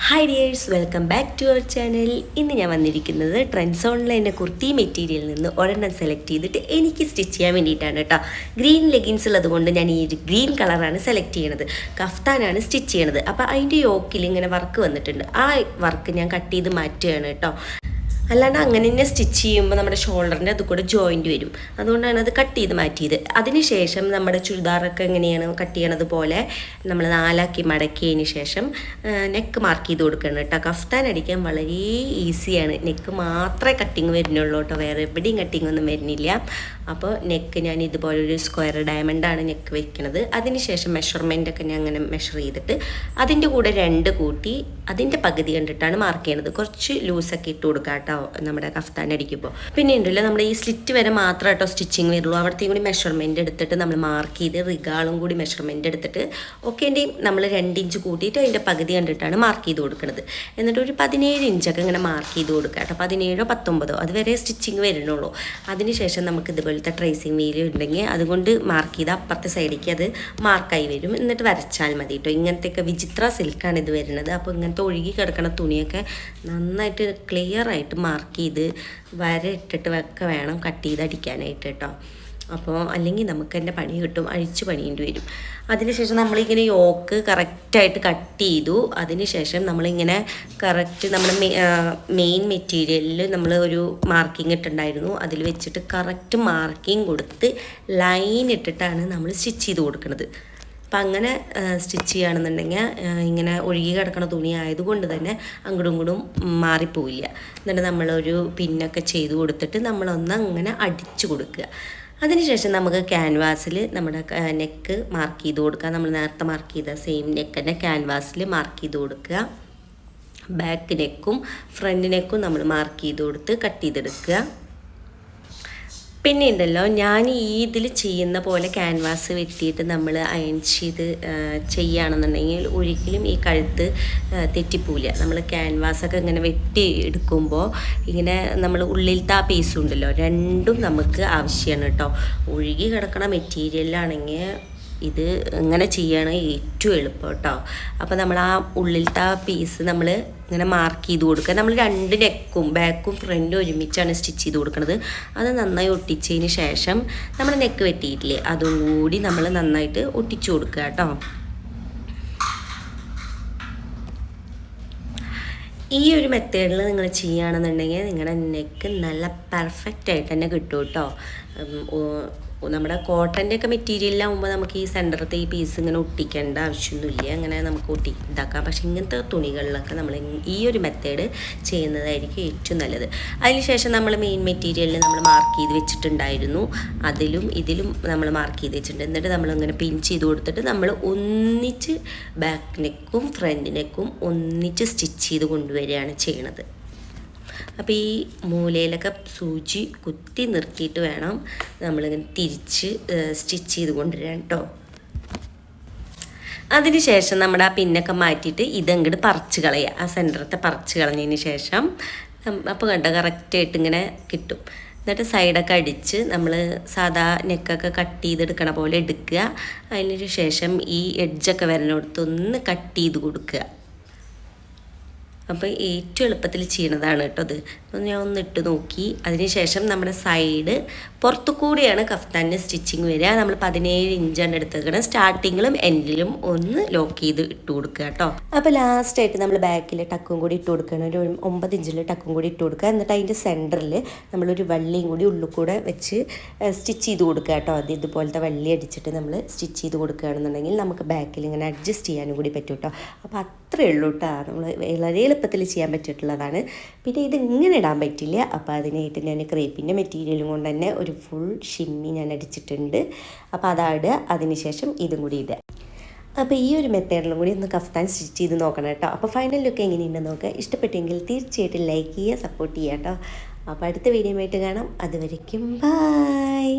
Hi dears, welcome back to our channel. ഇന്ന് ഞാൻ വന്നിരിക്കുന്നത് ട്രെൻഡ്സ് ഓൺലൈൻ്റെ കുർത്തി മെറ്റീരിയലിൽ നിന്ന് ഒരെണ്ണം സെലക്ട് ചെയ്തിട്ട് എനിക്ക് സ്റ്റിച്ച് ചെയ്യാൻ വേണ്ടിയിട്ടാണ് കേട്ടോ. ഗ്രീൻ ലെഗിൻസ് ഉള്ളത് കൊണ്ട് ഞാൻ ഈ ഒരു ഗ്രീൻ കളറാണ് സെലക്ട് ചെയ്യണത്. കഫ്താനാണ് സ്റ്റിച്ച് ചെയ്യണത്. അപ്പോൾ അതിൻ്റെ യോക്കിൽ ഇങ്ങനെ വർക്ക് വന്നിട്ടുണ്ട്. ആ വർക്ക് ഞാൻ കട്ട് ചെയ്ത് മാറ്റുകയാണ് കേട്ടോ. അല്ലാണ്ട് അങ്ങനെ തന്നെ സ്റ്റിച്ച് ചെയ്യുമ്പോൾ നമ്മുടെ ഷോൾഡറിൻ്റെ അത് കൂടെ ജോയിൻറ്റ് വരും. അതുകൊണ്ടാണ് അത് കട്ട് ചെയ്ത് മാറ്റിയത്. അതിനുശേഷം നമ്മുടെ ചുരിദാറൊക്കെ എങ്ങനെയാണ് കട്ട് ചെയ്യണത് പോലെ നമ്മൾ നാലാക്കി മടക്കിയതിന് ശേഷം നെക്ക് മാർക്ക് ചെയ്ത് കൊടുക്കണം കേട്ടോ. കഫ്താൻ അടിക്കാൻ വളരെ ഈസിയാണ്. നെക്ക് മാത്രമേ കട്ടിങ് വരുന്നുള്ളൂ കേട്ടോ, വേറെ എവിടെയും കട്ടിങ് ഒന്നും വരുന്നില്ല. അപ്പോൾ നെക്ക് ഞാൻ ഇതുപോലൊരു സ്ക്വയർ ഡയമണ്ടാണ് നെക്ക് വെക്കുന്നത്. അതിനുശേഷം മെഷർമെൻറ്റൊക്കെ ഞാൻ അങ്ങനെ മെഷർ ചെയ്തിട്ട് അതിൻ്റെ കൂടെ 2 കൂട്ടി അതിൻ്റെ പകുതി കണ്ടിട്ടാണ് മാർക്ക് ചെയ്യണത്. കുറച്ച് ലൂസൊക്കെ ഇട്ട് കൊടുക്കാം കേട്ടോ നമ്മുടെ കഫ്താൻ അടിക്കുമ്പോൾ. പിന്നെ ഉണ്ടല്ലോ നമ്മുടെ ഈ സ്ലിറ്റ് വരെ മാത്രമേ കേട്ടോ സ്റ്റിച്ചിങ് വരുള്ളൂ. അവിടത്തെയും കൂടി മെഷർമെൻറ്റ് എടുത്തിട്ട് നമ്മൾ മാർക്ക് ചെയ്ത് റിഗാളും കൂടി മെഷർമെൻറ്റ് എടുത്തിട്ട് ഒക്കേൻ്റെയും നമ്മൾ 2 ഇഞ്ച് കൂട്ടിയിട്ട് അതിൻ്റെ പകുതി കണ്ടിട്ടാണ് മാർക്ക് ചെയ്ത് കൊടുക്കുന്നത്. എന്നിട്ട് ഒരു 17 ഇഞ്ചൊക്കെ ഇങ്ങനെ മാർക്ക് ചെയ്ത് കൊടുക്കുക കേട്ടോ. 17 19 അതുവരെ സ്റ്റിച്ചിങ് വരുന്നുള്ളൂ. അതിനുശേഷം നമുക്ക് ഇതുപോലത്തെ ട്രേസിങ് വീൽ ഉണ്ടെങ്കിൽ അതുകൊണ്ട് മാർക്ക് ചെയ്ത് അപ്പുറത്തെ സൈഡിലേക്ക് അത് മാർക്കായി വരും. എന്നിട്ട് വരച്ചാൽ മതി കേട്ടോ. ഇങ്ങനത്തെയൊക്കെ വിചിത്ര സിൽക്കാണ് ഇത് വരുന്നത്. അപ്പോൾ ഇങ്ങനത്തെ ഒഴുകി കിടക്കുന്ന തുണിയൊക്കെ നന്നായിട്ട് ക്ലിയർ ആയിട്ട് മാർക്ക് ചെയ്ത് വര ഇട്ടിട്ട് ഒക്കെ വേണം കട്ട് ചെയ്ത് അടിക്കാനായിട്ട് കേട്ടോ. അപ്പോൾ അല്ലെങ്കിൽ നമുക്ക് തന്നെ പണി കിട്ടും, അഴിച്ച് പണിയേണ്ടി വരും. അതിനുശേഷം നമ്മളിങ്ങനെ യോക്ക് കറക്റ്റായിട്ട് കട്ട് ചെയ്തു. അതിനുശേഷം നമ്മളിങ്ങനെ കറക്റ്റ് നമ്മൾ മെയിൻ മെറ്റീരിയലിൽ നമ്മൾ ഒരു മാർക്കിംഗ് ഇട്ടുണ്ടായിരുന്നു. അതിൽ വെച്ചിട്ട് കറക്റ്റ് മാർക്കിംഗ് കൊടുത്ത് ലൈൻ ഇട്ടിട്ടാണ് നമ്മൾ സ്റ്റിച്ച് ചെയ്ത് കൊടുക്കുന്നത്. അപ്പം അങ്ങനെ സ്റ്റിച്ച് ചെയ്യുകയാണെന്നുണ്ടെങ്കിൽ ഇങ്ങനെ ഒഴുകി കിടക്കുന്ന തുണി ആയതുകൊണ്ട് തന്നെ അങ്ങോട്ടും ഇങ്ങോട്ടും മാറിപ്പോവില്ല. എന്നിട്ട് നമ്മളൊരു പിന്നൊക്കെ ചെയ്ത് കൊടുത്തിട്ട് നമ്മളൊന്ന് അങ്ങനെ അടിച്ചു കൊടുക്കുക. അതിനുശേഷം നമുക്ക് ക്യാൻവാസിൽ നമ്മുടെ നെക്ക് മാർക്ക് ചെയ്ത് കൊടുക്കുക. നമ്മൾ നേരത്തെ മാർക്ക് ചെയ്ത സെയിം നെക്ക് തന്നെ ക്യാൻവാസിൽ മാർക്ക് ചെയ്ത് കൊടുക്കുക. ബാക്ക് നെക്കും ഫ്രണ്ട് നെക്കും നമ്മൾ മാർക്ക് ചെയ്ത് കൊടുത്ത് കട്ട് ചെയ്തെടുക്കുക. പിന്നെ ഉണ്ടല്ലോ, ഞാൻ ഈ ഇതിൽ ചെയ്യുന്ന പോലെ ക്യാൻവാസ് വെട്ടിയിട്ട് നമ്മൾ അയൺ ചെയ്ത് ചെയ്യുകയാണെന്നുണ്ടെങ്കിൽ ഒരിക്കലും ഈ കഴുത്ത് തെറ്റിപ്പോവില്ല. നമ്മൾ ക്യാൻവാസൊക്കെ ഇങ്ങനെ വെട്ടി എടുക്കുമ്പോൾ ഇങ്ങനെ നമ്മൾ ഉള്ളിലത്തെ ആ പീസും ഉണ്ടല്ലോ, രണ്ടും നമുക്ക് ആവശ്യമാണ് കേട്ടോ. ഒഴുകി കിടക്കണ മെറ്റീരിയലാണെങ്കിൽ ഇത് ഇങ്ങനെ ചെയ്യാണ് ഏറ്റവും എളുപ്പം കേട്ടോ. അപ്പോൾ നമ്മൾ ആ ഉള്ളിലത്തെ ആ പീസ് നമ്മൾ ഇങ്ങനെ മാർക്ക് ചെയ്ത് കൊടുക്കുക. നമ്മൾ 2 നെക്കും ബാക്കും ഫ്രണ്ടും ഒരുമിച്ചാണ് സ്റ്റിച്ച് ചെയ്ത് കൊടുക്കുന്നത്. അത് നന്നായി ഒട്ടിച്ചതിന് ശേഷം നമ്മൾ നെക്ക് വെട്ടിയിട്ടില്ലേ, അതും കൂടി നമ്മൾ നന്നായിട്ട് ഒട്ടിച്ചു കൊടുക്കുക കേട്ടോ. ഈ ഒരു മെത്തേഡിൽ നിങ്ങൾ ചെയ്യുകയാണെന്നുണ്ടെങ്കിൽ നിങ്ങളുടെ നെക്ക് നല്ല പെർഫെക്റ്റ് ആയിട്ട് തന്നെ കിട്ടും കേട്ടോ. നമ്മുടെ കോട്ടൻ്റെയൊക്കെ മെറ്റീരിയലാകുമ്പോൾ നമുക്ക് ഈ സെൻറ്ററത്തെ ഈ പീസ് ഇങ്ങനെ ഒട്ടിക്കേണ്ട ആവശ്യമൊന്നുമില്ല. അങ്ങനെ നമുക്ക് ഇതാക്കാം. പക്ഷേ ഇങ്ങനത്തെ തുണികളിലൊക്കെ നമ്മൾ ഈ ഒരു മെത്തേഡ് ചെയ്യുന്നതായിരിക്കും ഏറ്റവും നല്ലത്. അതിനുശേഷം നമ്മൾ മെയിൻ മെറ്റീരിയലിൽ നമ്മൾ മാർക്ക് ചെയ്ത് വെച്ചിട്ടുണ്ടായിരുന്നു. ഇതിലും നമ്മൾ മാർക്ക് ചെയ്ത് വെച്ചിട്ടുണ്ട്. എന്നിട്ട് നമ്മളിങ്ങനെ പിൻ ചെയ്ത് കൊടുത്തിട്ട് നമ്മൾ ഒന്നിച്ച് ബാക്ക് നെക്കും ഫ്രണ്ട് നെക്കും ഒന്നിച്ച് സ്റ്റിച്ച് ചെയ്ത് കൊണ്ടുവരികയാണ് ചെയ്യണത്. അപ്പോൾ ഈ മൂലയിലൊക്കെ സൂചി കുത്തി നിർത്തിയിട്ട് വേണം നമ്മളിങ്ങനെ തിരിച്ച് സ്റ്റിച്ച് ചെയ്ത് കൊണ്ടുവരാൻ കേട്ടോ. അതിനുശേഷം നമ്മുടെ ആ പിന്നൊക്കെ മാറ്റിയിട്ട് ഇതങ്ങോട്ട് പറിച്ച് കളയുക. ആ സെൻറ്ററത്തെ പറിച്ച് കളഞ്ഞതിന് ശേഷം അപ്പോൾ കണ്ട കറക്റ്റായിട്ട് ഇങ്ങനെ കിട്ടും. എന്നിട്ട് സൈഡൊക്കെ അടിച്ച് നമ്മൾ സാധാ നെക്കൊക്കെ കട്ട് ചെയ്തെടുക്കണ പോലെ എടുക്കുക. അതിന് ശേഷം ഈ എഡ്ജൊക്കെ വരുന്നിടത്തൊന്ന് കട്ട് ചെയ്ത് കൊടുക്കുക. അപ്പോൾ ഏറ്റവും എളുപ്പത്തിൽ ചെയ്യണതാണ് കേട്ടോ അത്. അപ്പോൾ ഞാൻ ഒന്ന് ഇട്ട് നോക്കി. അതിനുശേഷം നമ്മുടെ സൈഡ് പുറത്തു കൂടിയാണ് കഫ്താൻ്റെ സ്റ്റിച്ചിങ് വരിക. നമ്മൾ 17 ഇഞ്ചാണ് എടുത്തേക്കണം. സ്റ്റാർട്ടിങ്ങിലും എൻഡിലും ഒന്ന് ലോക്ക് ചെയ്ത് ഇട്ട് കൊടുക്കുക കേട്ടോ. അപ്പോൾ ലാസ്റ്റായിട്ട് നമ്മൾ ബാക്കിൽ ടക്കും കൂടി ഇട്ട് കൊടുക്കണം. ഒരു 9 ഇഞ്ചിൽ ടക്കും കൂടി ഇട്ട് കൊടുക്കുക. എന്നിട്ട് അതിൻ്റെ സെൻറ്ററിൽ നമ്മളൊരു വള്ളിയും കൂടി ഉള്ളിൽ കൂടെ വെച്ച് സ്റ്റിച്ച് ചെയ്ത് കൊടുക്കുക കേട്ടോ. അത് ഇതുപോലത്തെ വള്ളി അടിച്ചിട്ട് നമ്മൾ സ്റ്റിച്ച് ചെയ്ത് കൊടുക്കുകയാണെന്നുണ്ടെങ്കിൽ നമുക്ക് ബാക്കിൽ ഇങ്ങനെ അഡ്ജസ്റ്റ് ചെയ്യാനും കൂടി പറ്റും കേട്ടോ. അപ്പോൾ അത്രയേ ഉള്ളൂ കേട്ടോ. നമ്മൾ വളരെ എളുപ്പത്തിൽ ചെയ്യാൻ പറ്റിയിട്ടുള്ളതാണ്. പിന്നെ ഇത് ഇങ്ങനെ ഇടാൻ പറ്റില്ല. അപ്പോൾ അതിനായിട്ട് ഞാൻ ക്രേപ്പിൻ്റെ മെറ്റീരിയലും കൊണ്ട് തന്നെ ഒരു ഫുൾ ഷിമ്മി ഞാൻ അടിച്ചിട്ടുണ്ട്. അപ്പോൾ അതാടുക. അതിനുശേഷം ഇതും കൂടി ഇടുക. അപ്പോൾ ഈ ഒരു മെത്തേഡിലും കൂടി ഒന്ന് കഫ്താൻ സ്റ്റിച്ച് ചെയ്ത് നോക്കണം കേട്ടോ. അപ്പോൾ ഫൈനൽ ലുക്ക് എങ്ങനെയുണ്ടെന്ന് നോക്കുക. ഇഷ്ടപ്പെട്ടെങ്കിൽ തീർച്ചയായിട്ടും ലൈക്ക് ചെയ്യുക, സപ്പോർട്ട് ചെയ്യുക കേട്ടോ. അപ്പോൾ അടുത്ത വീഡിയോ ആയിട്ട് കാണാം. അതുവരയ്ക്കും ബൈ.